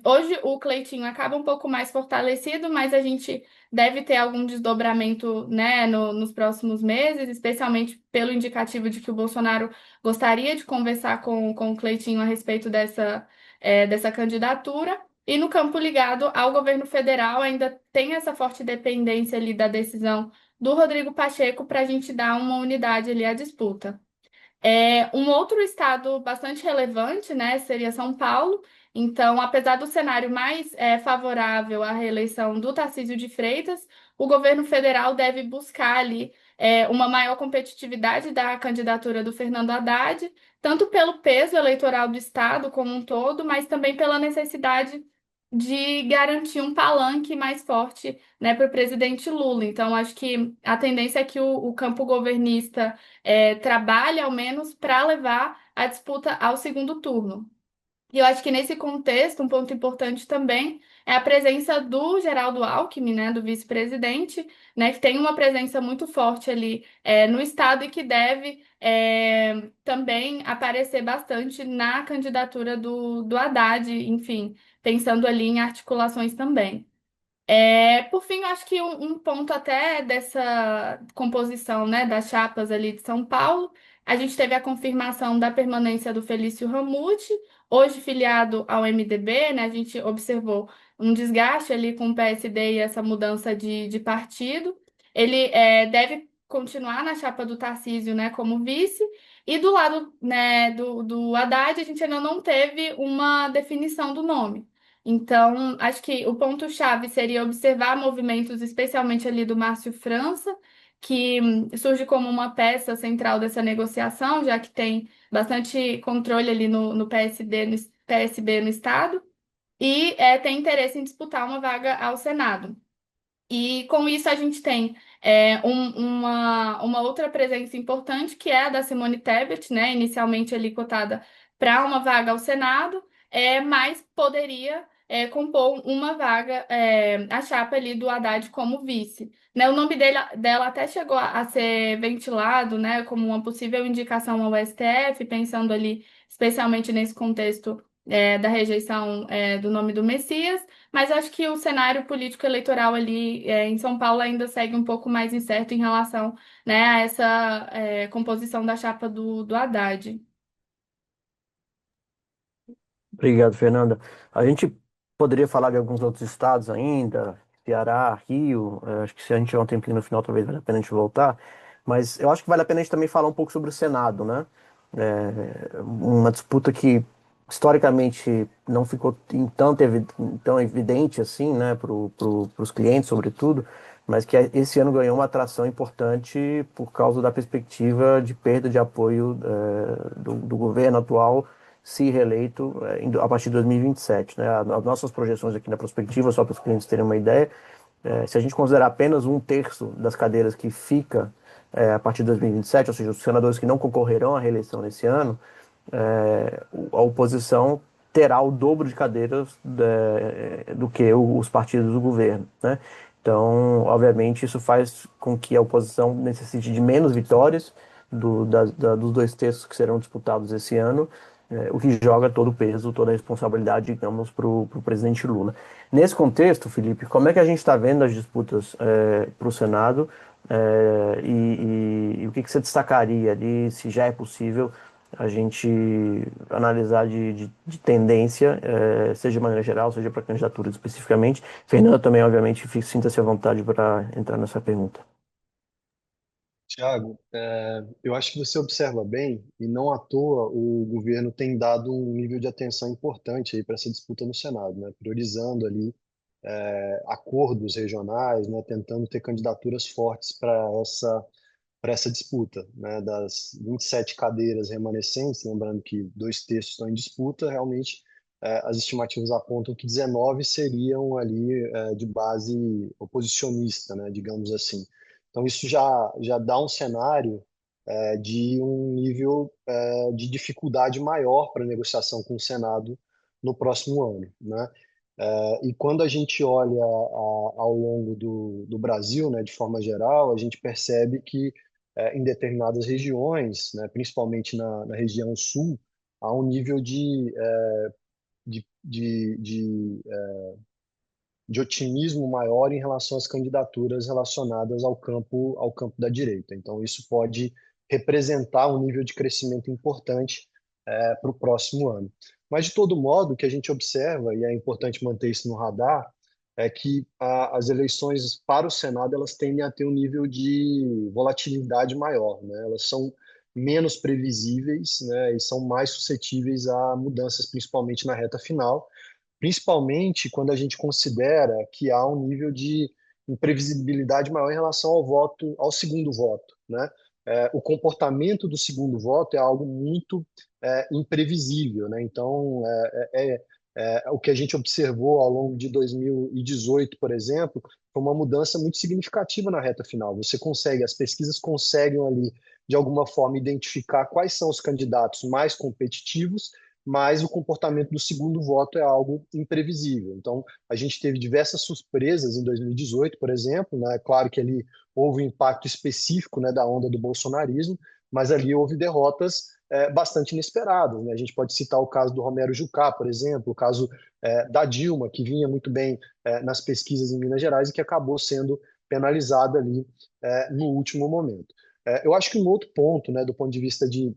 Hoje o Cleitinho acaba um pouco mais fortalecido, mas a gente deve ter algum desdobramento, né, nos próximos meses, especialmente pelo indicativo de que o Bolsonaro gostaria de conversar com o Cleitinho a respeito dessa candidatura. E no campo ligado ao governo federal, ainda tem essa forte dependência ali da decisão do Rodrigo Pacheco para a gente dar uma unidade ali à disputa. Um outro estado bastante relevante, né, seria São Paulo. Então, apesar do cenário mais favorável à reeleição do Tarcísio de Freitas, o governo federal deve buscar ali uma maior competitividade da candidatura do Fernando Haddad, tanto pelo peso eleitoral do Estado como um todo, mas também pela necessidade de garantir um palanque mais forte, né, para o presidente Lula. Então, acho que a tendência é que o campo governista trabalhe, ao menos, para levar a disputa ao segundo turno. E eu acho que nesse contexto, um ponto importante também é a presença do Geraldo Alckmin, né, do vice-presidente, né, que tem uma presença muito forte ali no Estado e que deve também aparecer bastante na candidatura do Haddad, enfim, pensando ali em articulações também. Por fim, eu acho que um ponto até dessa composição, né, das chapas ali de São Paulo, a gente teve a confirmação da permanência do Felício Ramute, hoje filiado ao MDB, né, a gente observou um desgaste ali com o PSD e essa mudança de partido. Ele deve continuar na chapa do Tarcísio, né, como vice, e do lado, né, do Haddad, a gente ainda não teve uma definição do nome. Então, acho que o ponto-chave seria observar movimentos, especialmente ali do Márcio França, que surge como uma peça central dessa negociação, já que tem bastante controle ali no PSD, no PSB no Estado, e tem interesse em disputar uma vaga ao Senado. E com isso a gente tem uma outra presença importante, que é a da Simone Tebet, né, inicialmente ali cotada para uma vaga ao Senado, mas poderia compor uma vaga, a chapa ali do Haddad como vice. Né, o nome dela até chegou a ser ventilado, né, como uma possível indicação ao STF, pensando ali especialmente nesse contexto da rejeição do nome do Messias. Mas acho que o cenário político eleitoral ali em São Paulo ainda segue um pouco mais incerto em relação, né, a essa composição da chapa do Haddad. Obrigado, Fernanda. A gente poderia falar de alguns outros estados ainda, Ceará, Rio. Acho que se a gente tiver um tempinho no final, talvez valha a pena a gente voltar. Mas eu acho que vale a pena a gente também falar um pouco sobre o Senado, né? Uma disputa que historicamente não ficou tão evidente assim, né, para os clientes, sobretudo, mas que esse ano ganhou uma atração importante por causa da perspectiva de perda de apoio do governo atual se reeleito a partir de 2027, né? As nossas projeções aqui na prospectiva, só para os clientes terem uma ideia, se a gente considerar apenas um terço das cadeiras que fica a partir de 2027, ou seja, os senadores que não concorrerão à reeleição nesse ano, a oposição terá o dobro de cadeiras do que os partidos do governo, né? Então, obviamente, isso faz com que a oposição necessite de menos vitórias dos dois terços que serão disputados esse ano, o que joga todo o peso, toda a responsabilidade, digamos, para o presidente Lula. Nesse contexto, Felipe, como é que a gente está vendo as disputas para o Senado e o que você destacaria ali, se já é possível a gente analisar de tendência, seja de maneira geral, seja para candidaturas especificamente. Fernanda também, obviamente, sinta-se à vontade para entrar nessa pergunta. Tiago, eu acho que você observa bem, e não à toa o governo tem dado um nível de atenção importante aí para essa disputa no Senado, né? Priorizando ali acordos regionais, né? Tentando ter candidaturas fortes para essa disputa, né? Das 27 cadeiras remanescentes, lembrando que dois terços estão em disputa, realmente as estimativas apontam que 19 seriam ali de base oposicionista, né? Digamos assim. Então isso já dá um cenário de um nível de dificuldade maior para a negociação com o Senado no próximo ano, né? E quando a gente olha ao longo do Brasil, né, de forma geral, a gente percebe que em determinadas regiões, né, principalmente na região sul, há um nível de, de, de, de otimismo maior em relação às candidaturas relacionadas ao campo da direita. Então, isso pode representar um nível de crescimento importante para o próximo ano. Mas, de todo modo, o que a gente observa, e é importante manter isso no radar, é que as eleições para o Senado elas tendem a ter um nível de volatilidade maior, né? Elas são menos previsíveis, né? E são mais suscetíveis a mudanças, principalmente na reta final, principalmente quando a gente considera que há um nível de imprevisibilidade maior em relação ao voto, ao segundo voto, né? O comportamento do segundo voto é algo muito imprevisível, né? Então, o que a gente observou ao longo de 2018, por exemplo, foi uma mudança muito significativa na reta final. As pesquisas conseguem ali, de alguma forma, identificar quais são os candidatos mais competitivos, mas o comportamento do segundo voto é algo imprevisível. Então, a gente teve diversas surpresas em 2018, por exemplo, né? Claro que ali houve um impacto específico, né, da onda do bolsonarismo, mas ali houve derrotas bastante inesperadas, né? A gente pode citar o caso do Romero Jucá, por exemplo, o caso da Dilma, que vinha muito bem nas pesquisas em Minas Gerais e que acabou sendo penalizada ali no último momento. Eu acho que um outro ponto, né, do ponto de vista de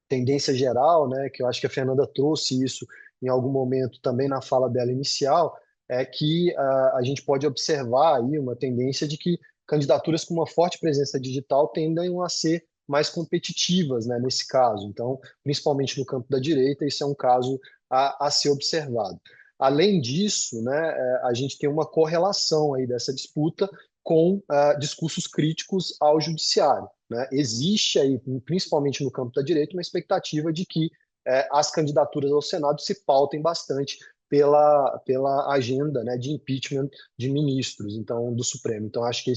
tendência geral, né, que eu acho que a Fernanda trouxe isso em algum momento também na fala dela inicial, é que a gente pode observar aí uma tendência de que candidaturas com uma forte presença digital tendem a ser mais competitivas, né, nesse caso. Então, principalmente no campo da direita, isso é um caso a ser observado. Além disso, né, a gente tem uma correlação aí dessa disputa com discursos críticos ao judiciário, né? Existe aí, principalmente no campo da direita, uma expectativa de que as candidaturas ao Senado se pautem bastante pela agenda, né, de impeachment de ministros, então do Supremo. Então acho que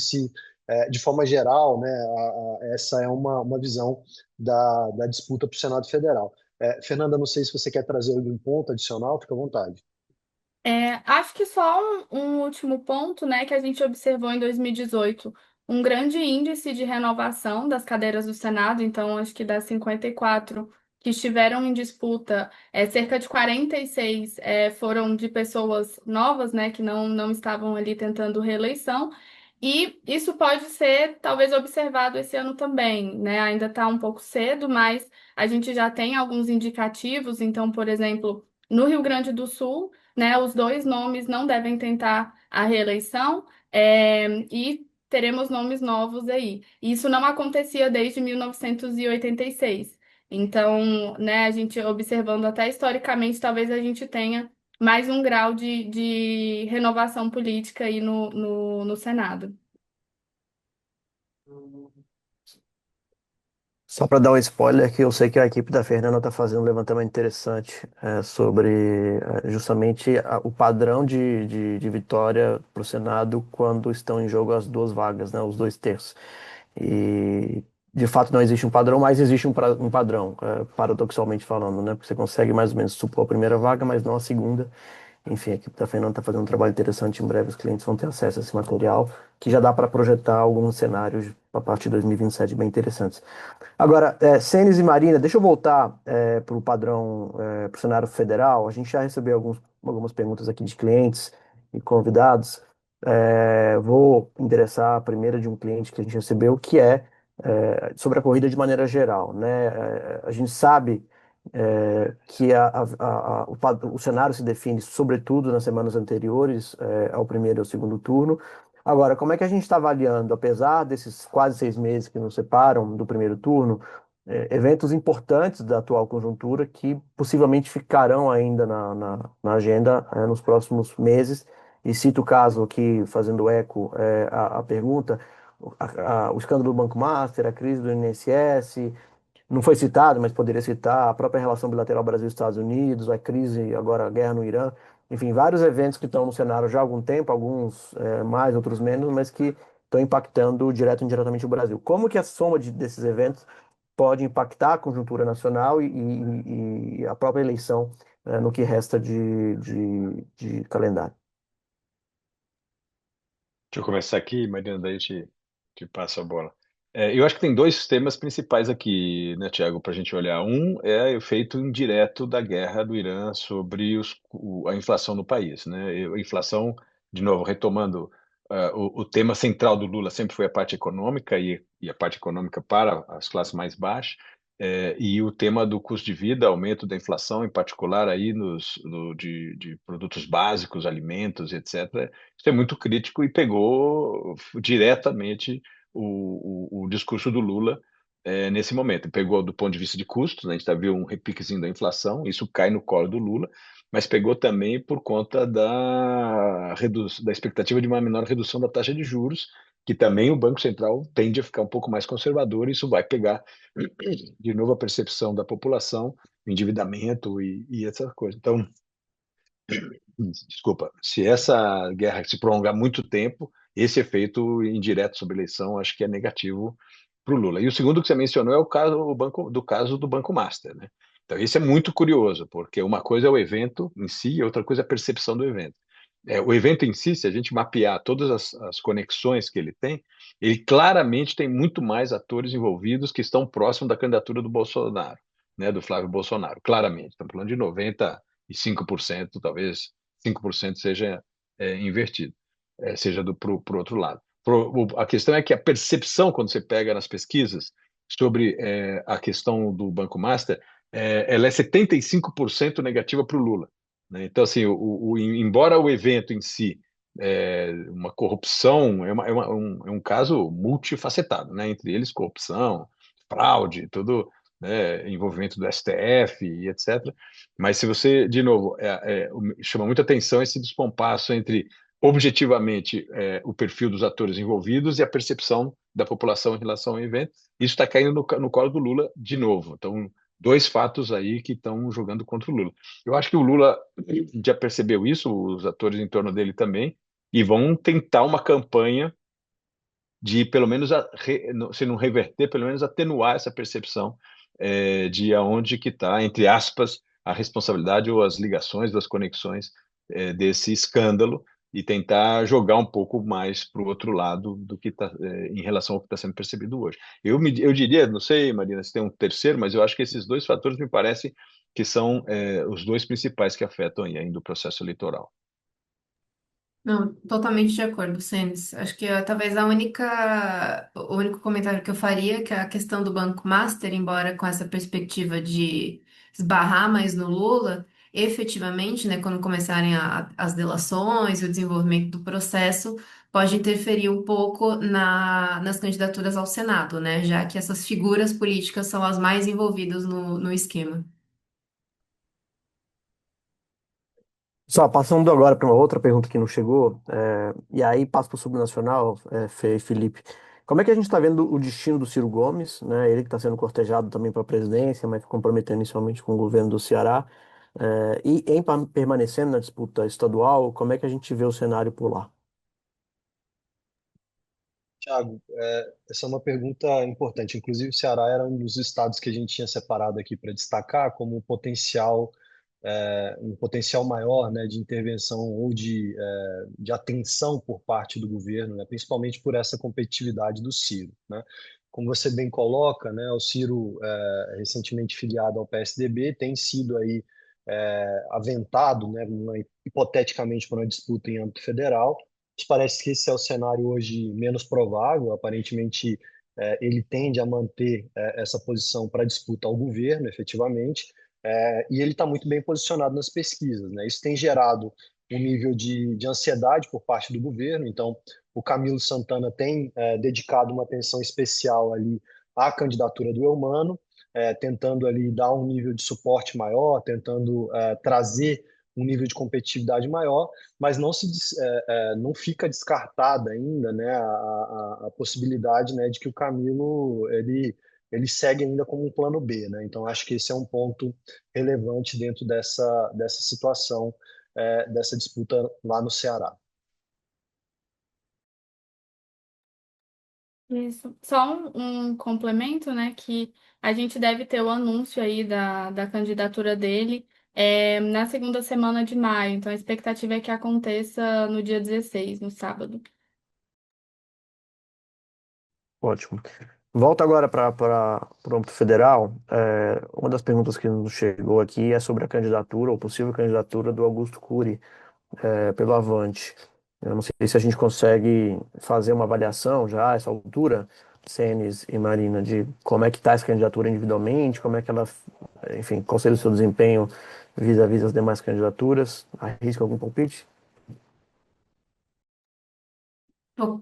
de forma geral, né, essa é uma visão da disputa para o Senado Federal. Fernanda, não sei se você quer trazer algum ponto adicional, fica à vontade. Acho que só um último ponto, né, que a gente observou em 2018, um grande índice de renovação das cadeiras do Senado, então acho que das 54 que estiveram em disputa, cerca de 46 foram de pessoas novas, né, que não estavam ali tentando reeleição, e isso pode ser talvez observado esse ano também, né, ainda está um pouco cedo, mas a gente já tem alguns indicativos, então, por exemplo, no Rio Grande do Sul, né? Os dois nomes não devem tentar a reeleição, e teremos nomes novos aí. Isso não acontecia desde 1986. Então, né, a gente observando até historicamente, talvez a gente tenha mais um grau de renovação política aí no Senado. Só para dar um spoiler, que eu sei que a equipe da Fernanda está fazendo um levantamento interessante sobre justamente o padrão de vitória para o Senado quando estão em jogo as duas vagas, né, os dois terços. E de fato não existe um padrão, mas existe um padrão, paradoxalmente falando, né? Porque você consegue mais ou menos supor a primeira vaga, mas não a segunda. Enfim, a equipe da Fernanda está fazendo um trabalho interessante. Em breve os clientes vão ter acesso a esse material, que já dá para projetar alguns cenários a partir de 2027 bem interessantes. Agora, Cenes e Marina, deixa eu voltar para o padrão, para o cenário federal. A gente já recebeu algumas perguntas aqui de clientes e convidados. Vou endereçar a primeira de um cliente que a gente recebeu, que é sobre a corrida de maneira geral, né? A gente sabe que o cenário se define sobretudo nas semanas anteriores ao primeiro e ao segundo turno. Agora, como é que a gente está avaliando, apesar desses quase 6 meses que nos separam do primeiro turno, eventos importantes da atual conjuntura que possivelmente ficarão ainda na agenda, nos próximos meses? E cito o caso aqui, fazendo eco, a pergunta, o escândalo do Banco Master, a crise do INSS, não foi citado, mas poderia citar a própria relação bilateral Brasil-Estados Unidos, a crise, agora a guerra no Irã, enfim, vários eventos que estão no cenário já há algum tempo, alguns mais, outros menos, mas que estão impactando direto ou indiretamente o Brasil. Como que a soma desses eventos pode impactar a conjuntura nacional e a própria eleição no que resta de calendário? Deixa eu começar aqui, Mariana, daí te passo a bola. Eu acho que tem dois temas principais aqui, né, Tiago, para a gente olhar. Um é o efeito indireto da guerra do Irã sobre a inflação no país, né? A inflação, de novo, retomando, o tema central do Lula sempre foi a parte econômica e a parte econômica para as classes mais baixas, e o tema do custo de vida, aumento da inflação, em particular aí de produtos básicos, alimentos, etc. Isso é muito crítico e pegou diretamente o discurso do Lula, nesse momento. Pegou do ponto de vista de custos, né, a gente está vendo um repiquezinho da inflação, isso cai no colo do Lula, mas pegou também por conta da expectativa de uma menor redução da taxa de juros, que também o Banco Central tende a ficar um pouco mais conservador, e isso vai pegar de novo a percepção da população, endividamento e essa coisa. Então, desculpa, se essa guerra se prolongar muito tempo, esse efeito indireto sobre a eleição acho que é negativo para o Lula. E o segundo que você mencionou é o caso do Banco Master, né? Então, isso é muito curioso, porque uma coisa é o evento em si e outra coisa é a percepção do evento. O evento em si, se a gente mapear todas as conexões que ele tem, ele claramente tem muito mais atores envolvidos que estão próximos da candidatura do Bolsonaro, né, do Flávio Bolsonaro, claramente. Estamos falando de 95%, talvez 5% seja invertido, seja para o outro lado. A questão é que a percepção, quando você pega nas pesquisas sobre a questão do Banco Master, ela é 75% negativa para o Lula, né? Então, assim, embora o evento em si, uma corrupção, é um caso multifacetado, né? Entre eles, corrupção, fraude, tudo, né? Envolvimento do STF e etc. Mas se você, de novo, chama muita atenção esse descompasso entre objetivamente o perfil dos atores envolvidos e a percepção da população em relação ao evento. Isso está caindo no colo do Lula de novo. Então, dois fatos aí que estão jogando contra o Lula. Eu acho que o Lula já percebeu isso, os atores em torno dele também, e vão tentar uma campanha de pelo menos se não reverter, pelo menos atenuar essa percepção de aonde que está, entre aspas, a responsabilidade ou as ligações das conexões desse escândalo, e tentar jogar um pouco mais para o outro lado do que está em relação ao que está sendo percebido hoje. Eu diria, não sei, Marina, se tem um terceiro, mas eu acho que esses dois fatores me parecem que são os dois principais que afetam aí ainda o processo eleitoral. Não, totalmente de acordo, Senes. Acho que talvez o único comentário que eu faria, que é a questão do Banco Master, embora com essa perspectiva de esbarrar mais no Lula, efetivamente, né, quando começarem as delações e o desenvolvimento do processo, pode interferir um pouco nas candidaturas ao Senado, né, já que essas figuras políticas são as mais envolvidas no esquema. Só passando agora para uma outra pergunta que não chegou, e aí passo para o subnacional, Fê e Felipe. Como é que a gente está vendo o destino do Ciro Gomes, né? Ele que está sendo cortejado também para a presidência, mas comprometendo inicialmente com o governo do Ceará, e permanecendo na disputa estadual, como é que a gente vê o cenário por lá? Tiago, essa é uma pergunta importante. Inclusive, o Ceará era um dos estados que a gente tinha separado aqui para destacar como um potencial maior, né, de intervenção ou de atenção por parte do governo, né, principalmente por essa competitividade do Ciro, né? Como você bem coloca, né, o Ciro, recentemente filiado ao PSDB, tem sido aí aventado, né, hipoteticamente para uma disputa em âmbito federal. Parece que esse é o cenário hoje menos provável. Aparentemente, ele tende a manter essa posição para disputa ao governo, efetivamente, e ele está muito bem posicionado nas pesquisas, né? Isso tem gerado um nível de ansiedade por parte do governo. Então, o Camilo Santana tem dedicado uma atenção especial ali à candidatura do Eumano, tentando ali dar um nível de suporte maior, tentando trazer um nível de competitividade maior, mas não fica descartada ainda, né, a possibilidade, né, de que o Camilo ele segue ainda como um plano B, né? Então acho que esse é um ponto relevante dentro dessa situação, dessa disputa lá no Ceará. Isso. Só um complemento, né, que a gente deve ter o anúncio aí da candidatura dele na segunda semana de maio. Então, a expectativa é que aconteça no dia 16, no sábado. Ótimo. Volto agora para o âmbito federal. Uma das perguntas que nos chegou aqui é sobre a candidatura, ou possível candidatura do Augusto Cury, pelo Avante. Eu não sei se a gente consegue fazer uma avaliação já a essa altura, Senes e Marina, de como é que está essa candidatura individualmente, como é que ela, enfim, qual seria o seu desempenho vis-à-vis as demais candidaturas. Arrisca algum palpite?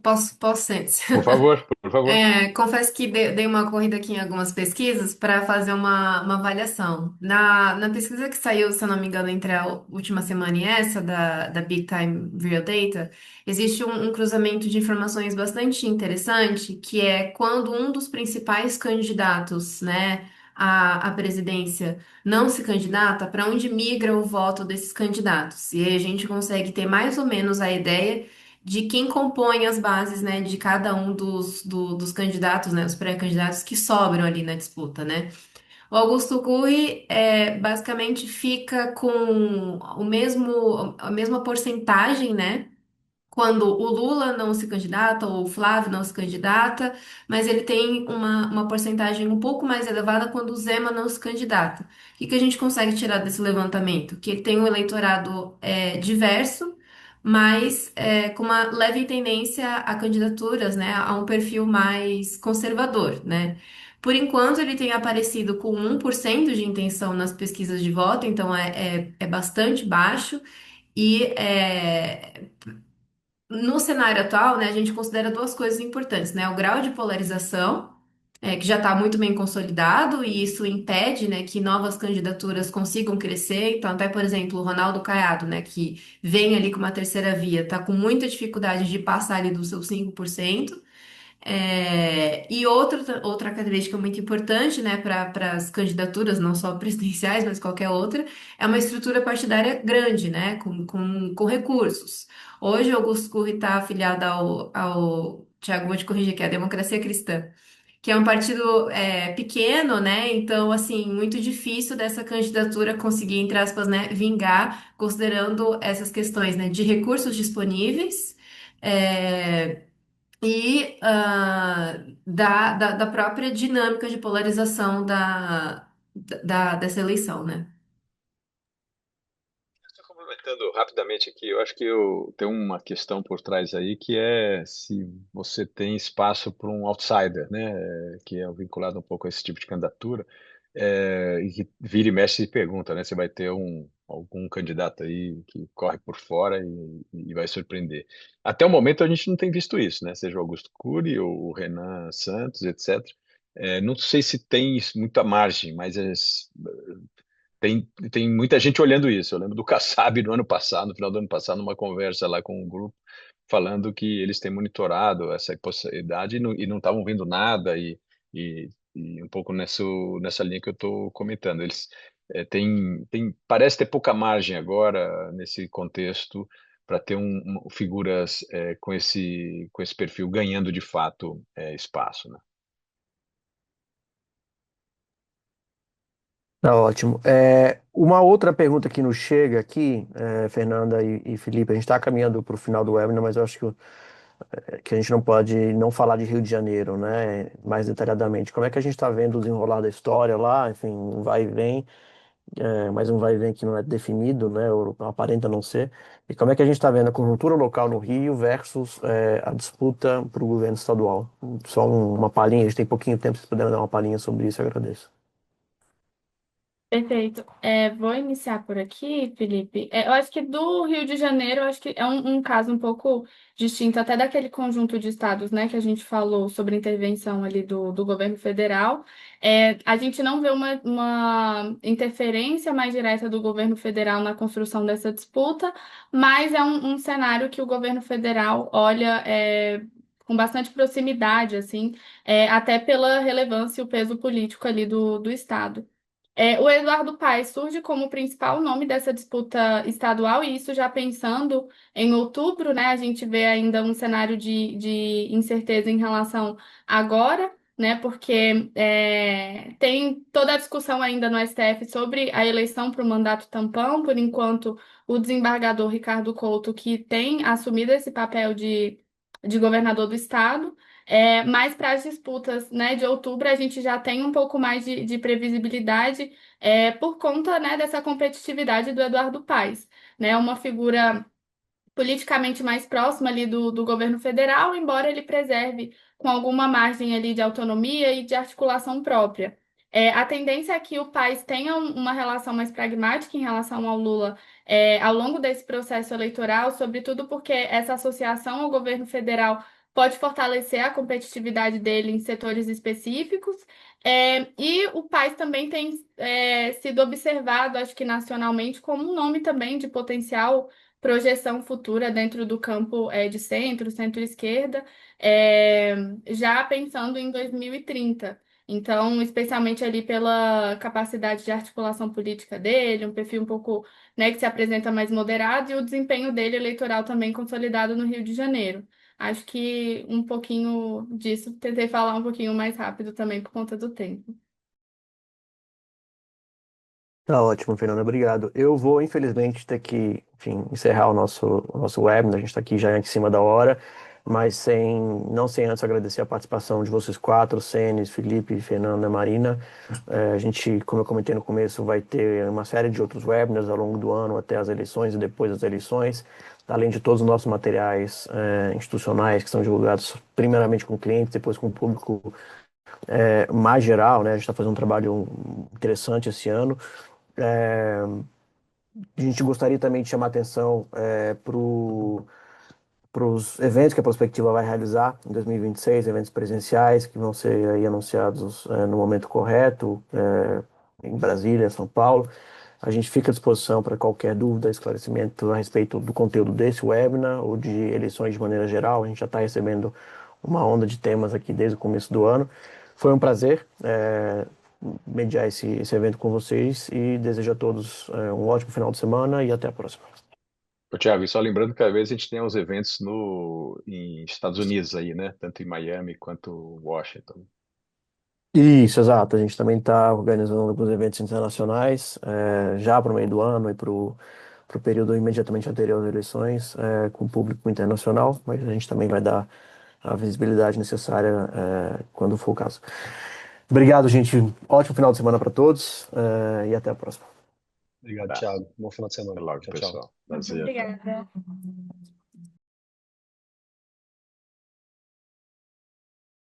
Posso sim. Por favor, por favor. Confesso que dei uma corrida aqui em algumas pesquisas para fazer uma avaliação. Na pesquisa que saiu, se eu não me engano, entre a última semana e essa, da Big Time Real Data, existe um cruzamento de informações bastante interessante, que é quando um dos principais candidatos, né, à presidência não se candidata, para onde migra o voto desses candidatos. E aí a gente consegue ter mais ou menos a ideia de quem compõe as bases, né, de cada um dos candidatos, né, os pré-candidatos que sobram ali na disputa, né? O Augusto Cury basicamente fica com a mesma porcentagem, né? Quando o Lula não se candidata, ou o Flávio não se candidata, mas ele tem uma porcentagem um pouco mais elevada quando o Zema não se candidata. O que a gente consegue tirar desse levantamento? Que ele tem um eleitorado diverso, mas com uma leve tendência a candidaturas, né, a um perfil mais conservador, né? Por enquanto, ele tem aparecido com 1% de intenção nas pesquisas de voto, então é bastante baixo. E no cenário atual, né, a gente considera duas coisas importantes, né? O grau de polarização, que já está muito bem consolidado, e isso impede, né, que novas candidaturas consigam crescer. Então, até, por exemplo, o Ronaldo Caiado, né, que vem ali com uma terceira via, está com muita dificuldade de passar ali dos seus 5%. E outra característica muito importante, né, para as candidaturas, não só presidenciais, mas qualquer outra, é uma estrutura partidária grande, né, com recursos. Hoje, o Augusto Cury está afiliado Tiago, vou te corrigir aqui, a Democracia Cristã, que é um partido pequeno, né, então, assim, muito difícil dessa candidatura conseguir, entre aspas, né, vingar, considerando essas questões, né, de recursos disponíveis. é, da própria dinâmica de polarização dessa eleição, né? Só complementando rapidamente aqui, eu acho que tem uma questão por trás aí que é se você tem espaço para um outsider, né, que é vinculado um pouco a esse tipo de candidatura, e que vira e mexe e pergunta, né, se vai ter algum candidato aí que corre por fora e vai surpreender. Até o momento a gente não tem visto isso, né, seja o Augusto Cury ou o Renan Santos, etc. Não sei se tem muita margem, mas tem muita gente olhando isso. Eu lembro do Kassab no ano passado, no final do ano passado, numa conversa lá com um grupo, falando que eles têm monitorado essa possibilidade e não estavam vendo nada, e um pouco nessa linha que eu estou comentando. Eles parece ter pouca margem agora, nesse contexto, para ter figuras com esse perfil ganhando de fato espaço, né? Tá ótimo. Uma outra pergunta que nos chega aqui, Fernanda e Felipe, a gente está caminhando para o final do webinar, mas eu acho que a gente não pode não falar de Rio de Janeiro, né? Mais detalhadamente. Como é que a gente está vendo o desenrolar da história lá? Enfim, um vai e vem, mas um vai e vem que não é definido, né? Ou aparenta não ser. E como é que a gente está vendo a conjuntura local no Rio versus a disputa para o governo estadual? Só uma palhinha, a gente tem pouquinho tempo, se puder dar uma palhinha sobre isso, eu agradeço. Perfeito. Vou iniciar por aqui, Felipe. Eu acho que do Rio de Janeiro, eu acho que é um caso um pouco distinto até daquele conjunto de estados, né, que a gente falou sobre intervenção ali do governo federal. A gente não vê uma interferência mais direta do governo federal na construção dessa disputa, mas é um cenário que o governo federal olha com bastante proximidade, assim, até pela relevância e o peso político ali do estado. O Eduardo Paes surge como principal nome dessa disputa estadual, e isso já pensando em outubro, né? A gente vê ainda um cenário de incerteza em relação agora, né? Porque tem toda a discussão ainda no STF sobre a eleição para o mandato tampão, por enquanto, o desembargador Ricardo Couto, que tem assumido esse papel de governador do estado. Mas para as disputas, né, de outubro, a gente já tem um pouco mais de previsibilidade por conta, né, dessa competitividade do Eduardo Paes, né, uma figura politicamente mais próxima ali do governo federal, embora ele preserve com alguma margem ali de autonomia e de articulação própria. A tendência é que o país tenha uma relação mais pragmática em relação ao Lula ao longo desse processo eleitoral, sobretudo porque essa associação ao governo federal pode fortalecer a competitividade dele em setores específicos. E o país também tem sido observado, acho que nacionalmente, como um nome também de potencial projeção futura dentro do campo de centro, centro-esquerda, já pensando em 2030. Então, especialmente ali pela capacidade de articulação política dele, um perfil um pouco, né, que se apresenta mais moderado, e o desempenho dele eleitoral também consolidado no Rio de Janeiro. Acho que um pouquinho disso, tentei falar um pouquinho mais rápido também por conta do tempo. Tá ótimo, Fernanda, obrigado. Eu vou, infelizmente, ter que, enfim, encerrar o nosso webinar. A gente está aqui já em cima da hora, mas não sem antes agradecer a participação de vocês quatro, Senes, Felipe, Fernanda, Marina. A gente, como eu comentei no começo, vai ter uma série de outros webinars ao longo do ano, até as eleições e depois das eleições, além de todos os nossos materiais institucionais que são divulgados primeiramente com o cliente, depois com o público mais geral, né? A gente está fazendo um trabalho interessante esse ano. É, a gente gostaria também de chamar atenção para os eventos que a Prospectiva vai realizar em 2026, eventos presenciais que vão ser aí anunciados no momento correto, em Brasília, São Paulo. A gente fica à disposição para qualquer dúvida, esclarecimento a respeito do conteúdo desse webinar ou de eleições de maneira geral. A gente já está recebendo uma onda de temas aqui desde o começo do ano. Foi um prazer mediar esse evento com vocês e desejo a todos um ótimo final de semana e até a próxima. Ô, Thiago, e só lembrando que às vezes a gente tem os eventos em Estados Unidos aí, né? Tanto em Miami quanto Washington. Isso, exato. A gente também está organizando alguns eventos internacionais já para o meio do ano e para o período imediatamente anterior às eleições, com público internacional, mas a gente também vai dar a visibilidade necessária quando for o caso. Obrigado, gente. Ótimo final de semana para todos e até a próxima. Obrigado, Abraço. Thiago. Bom final de Até semana. logo, Tchau, tchau. pessoal. Muito Prazer. obrigada.